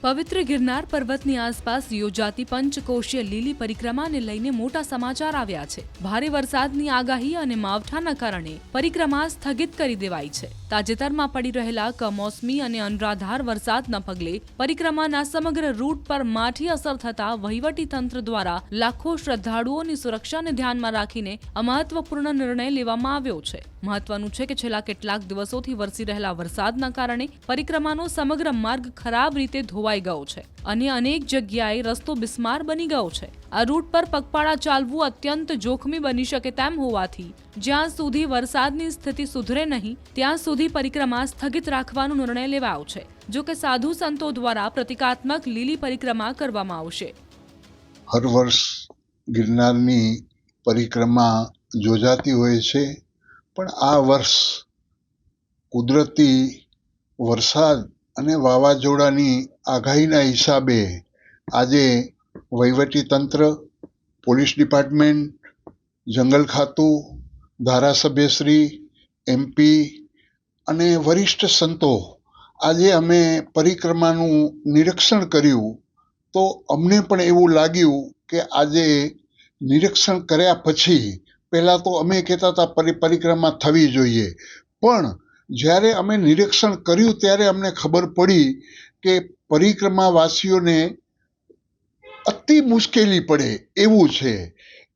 પવિત્ર ગિરનાર પર્વતની આસપાસ યોજાતી પંચકોશીય લીલી પરિક્રમાને લઈને મોટા સમાચાર આવ્યા છે। ભારે વરસાદની આગાહી અને માવઠાના કારણે પરિક્રમા સ્થગિત કરી દેવાઈ છે। તાજેતરમાં પડી રહેલા કમોસમી અને અનરાધાર વરસાદના પગલે પરિક્રમાના સમગ્ર રૂટ પર માઠી અસર થતા વહીવટી તંત્ર દ્વારા લાખો શ્રદ્ધાળુઓની સુરક્ષાને ધ્યાનમાં રાખીને આ મહત્વપૂર્ણ નિર્ણય લેવામાં આવ્યો છે। મહત્વનું છે કે છેલ્લા કેટલાક દિવસોથી વરસી રહેલા વરસાદના કારણે પરિક્રમાનો સમગ્ર માર્ગ ખરાબ રીતે ધોવાઈ ગયો છે અને અનેક જગ્યાએ રસ્તો બિસ્માર બની ગયો છે। આ રૂટ પર પગપાળા ચાલવું અત્યંત જોખમી બની શકે તેમ હોવાથી જ્યાં સુધી વરસાદની સ્થિતિ સુધરે નહીં ત્યાં સુધી પરિક્રમા સ્થગિત રાખવાનો નિર્ણય લેવાયો છે। જો કે સાધુ સંતો દ્વારા પ્રતિકાત્મક લીલી પરિક્રમા કરવામાં આવશે। હર વર્ષ ગિરનારની પરિક્રમા યોજાતી હોય છે, પણ આ વર્ષ કુદરતી વરસાદ અને વાવાઝોડાની આગાહીના હિસાબે આજે વહીવટી તંત્ર, પોલીસ ડિપાર્ટમેન્ટ, જંગલ ખાતું, ધારાસભ્યશ્રી, MP અને વરિષ્ઠ સંતો આજે અમે પરિક્રમાનું નિરીક્ષણ કર્યું તો અમને પણ એવું લાગ્યું કે આજે નિરીક્ષણ કર્યા પછી પહેલાં તો અમે કહેતા હતા પરિક્રમા થવી જોઈએ, પણ જ્યારે અમે નિરીક્ષણ કર્યું ત્યારે અમને ખબર પડી કે પરિક્રમાવાસીઓને અતિ મુશ્કેલી પડે એવું છે।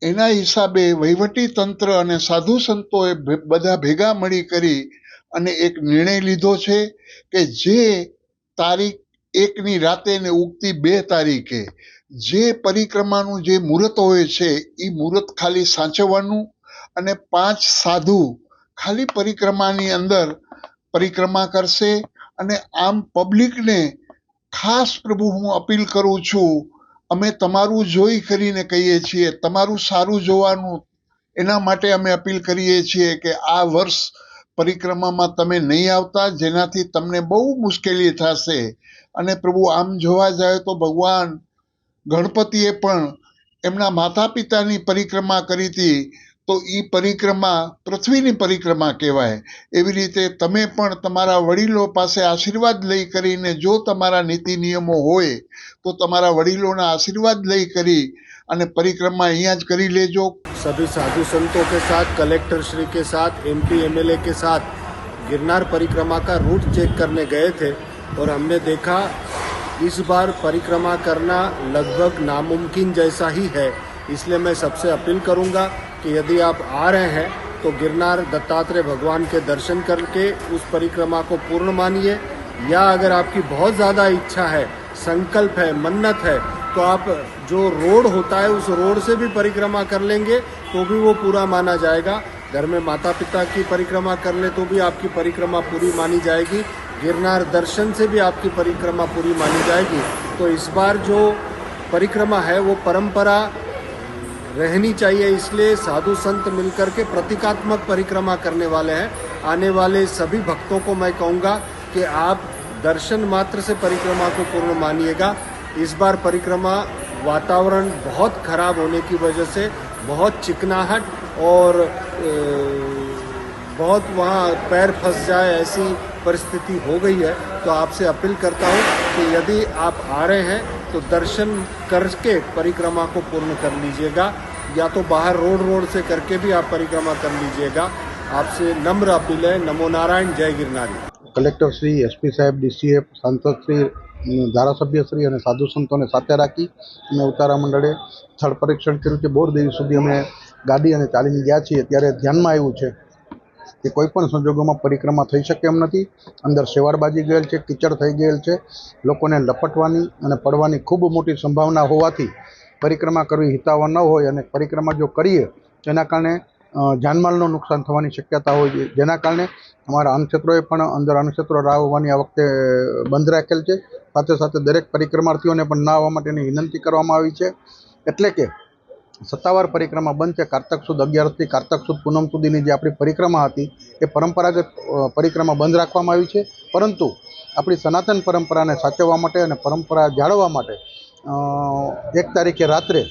એના હિસાબે વહીવટી તંત્ર અને સાધુ સંતોએ બધા ભેગા મળી કરી અને એક નિર્ણય લીધો છે કે જે તારીખ 1ની રાતે ને ઉગતી 2 તારીખે જે પરિક્રમાનું જે મુહૂર્ત હોય છે એ મુહૂર્ત ખાલી સાચવવાનું અને 5 સાધુ ખાલી પરિક્રમાની અંદર પરિક્રમા કરશે। અને આમ પબ્લિકને ખાસ પ્રભુ હું અપીલ કરું છું, અમે તમારું જોઈ કરીને કહીએ છીએ, તમારું સારું જોવાનું એના માટે અમે અપીલ કરીએ છીએ કે આ વર્ષ પરિક્રમામાં તમે નહીં આવતા, જેનાથી તમને બહુ મુશ્કેલી થશે। અને પ્રભુ આમ જોવા જાય તો ભગવાન ગણપતિએ પણ એમના માતા પિતાની પરિક્રમા કરી હતી તો એ પરિક્રમા પૃથ્વીની પરિક્રમા કહેવાય। એવી રીતે તમે પણ તમારા વડીલો પાસે આશીર્વાદ લઈ કરીને જો તમારા નીતિ નિયમો હોય તો તમારા વડીલોના આશીર્વાદ લઈ કરી અને પરિક્રમા અહીંયા જ કરી લેજો। सभी साधु संतों के साथ, कलेक्टर श्री के साथ, MP MLA के साथ गिरनार परिक्रमा का रूट चेक करने गए थे और हमने देखा इस बार परिक्रमा करना लगभग नामुमकिन जैसा ही है। इसलिए मैं सबसे अपील करूंगा कि यदि आप आ रहे हैं तो गिरनार दत्तात्रेय भगवान के दर्शन करके उस परिक्रमा को पूर्ण मानिए, या अगर आपकी बहुत ज़्यादा इच्छा है, संकल्प है, मन्नत है, तो आप जो रोड होता है उस रोड से भी परिक्रमा कर लेंगे तो भी वो पूरा माना जाएगा। घर में माता पिता की परिक्रमा कर ले तो भी आपकी परिक्रमा पूरी मानी जाएगी। गिरनार दर्शन से भी आपकी परिक्रमा पूरी मानी जाएगी। तो इस बार जो परिक्रमा है वो परंपरा रहनी चाहिए, इसलिए साधु संत मिलकर के प्रतीकात्मक परिक्रमा करने वाले हैं। आने वाले सभी भक्तों को मैं कहूँगा कि आप दर्शन मात्र से परिक्रमा को पूर्ण मानिएगा। इस बार परिक्रमा वातावरण बहुत खराब होने की वजह से बहुत चिकनाहट और बहुत वहाँ पैर फंस जाए ऐसी परिस्थिति हो गई है। तो आपसे अपील करता हूँ कि यदि आप आ रहे हैं तो दर्शन करके परिक्रमा को पूर्ण कर लीजिएगा, या तो बाहर रोड से करके भी आप परिक्रमा कर लीजिएगा। आपसे नम्र अपील है। नमो नारायण, जय गिरनारी। કલેક્ટર શ્રી, SP સાહેબ, DCF, સાંસદશ્રી, ધારાસભ્યશ્રી અને સાધુ સંતોને સાથે રાખી અમે ઉતારા મંડળે સ્થળ પરીક્ષણ કર્યું છે। બોરદેવી સુધી અમે ગાડી અને ચાલીને ગયા છીએ ત્યારે ધ્યાનમાં આવ્યું છે કે કોઈ પણ સંજોગોમાં પરિક્રમા થઈ શકે એમ નથી। અંદર શેવાળબાજી ગયેલ છે, કીચડ થઈ ગયેલ છે, લોકોને લપટવાની અને પડવાની ખૂબ મોટી સંભાવના હોવાથી પરિક્રમા કરવી હિતાવહ ન હોય અને પરિક્રમા જો કરીએ તેના કારણે જાનમાલનું નુકસાન થવાની શક્યતા હોય છે, જેના કારણે અમારા અન્નક્ષેત્રોએ પણ અંદર અન્નક્ષેત્રો રાહવાની આ વખતે બંધ રાખેલ છે। સાથે સાથે દરેક પરિક્રમાર્થીઓને પણ ના આવવા માટેની વિનંતી કરવામાં આવી છે। એટલે કે સત્તાવાર પરિક્રમા બંધ છે। કારતક સુદ 11થી કારતક સુદ પૂનમ સુધીની જે આપણી પરિક્રમા હતી એ પરંપરાગત પરિક્રમા બંધ રાખવામાં આવી છે, પરંતુ આપણી સનાતન પરંપરાને સાચવવા માટે અને પરંપરા જાળવવા માટે 1 તારીખે રાત્રે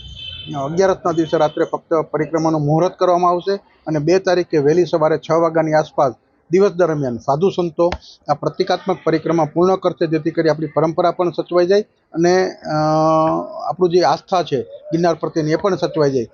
11ના દિવસે રાત્રે ફક્ત પરિક્રમાનું મુહૂર્ત કરવામાં આવશે અને 2 તારીખે વહેલી સવારે 6 વાગ્યાની આસપાસ દિવસ દરમિયાન સાધુ સંતો આ પ્રતિકાત્મક પરિક્રમા પૂર્ણ કરશે, જેથી કરી આપણી પરંપરા પણ સચવાઈ જાય અને આપણું જે આસ્થા છે ગિરનાર પ્રત્યેની એ પણ સચવાઈ જાય.